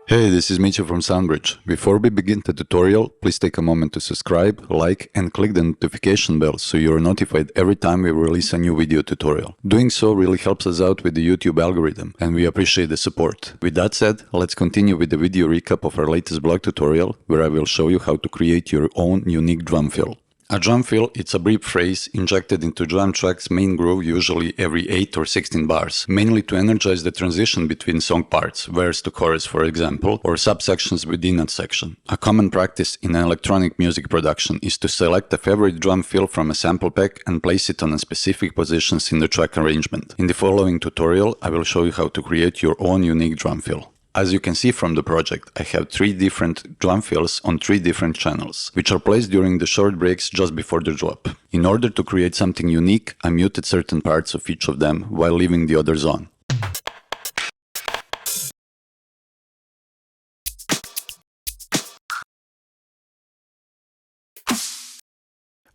Hey, this is Mitya from SoundBridge. Before we begin the tutorial, please take a moment to subscribe, like, and click the notification bell so you are notified every time we release a new video tutorial. Doing so really helps us out with the YouTube algorithm, and we appreciate the support. With that said, let's continue with the video recap of our latest blog tutorial, where I will show you how to create your own unique drum fill. A drum fill is a brief phrase injected into drum track's main groove, usually every 8 or 16 bars, mainly to energize the transition between song parts, verse to chorus for example, or subsections within a section. A common practice in electronic music production is to select a favorite drum fill from a sample pack and place it on specific positions in the track arrangement. In the following tutorial, I will show you how to create your own unique drum fill. As you can see from the project, I have 3 different drum fills on 3 different channels, which are placed during the short breaks just before the drop. In order to create something unique, I muted certain parts of each of them while leaving the others on.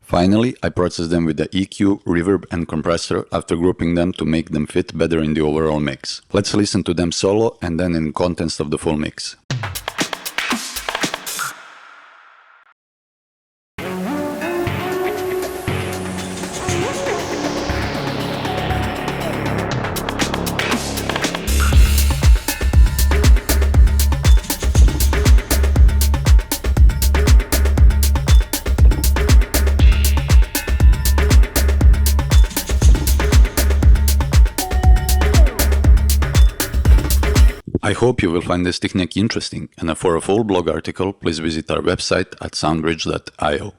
Finally, I processed them with the EQ, reverb and compressor after grouping them to make them fit better in the overall mix. Let's listen to them solo and then in context of the full mix. I hope you will find this technique interesting, and for a full blog article, please visit our website at soundbridge.io.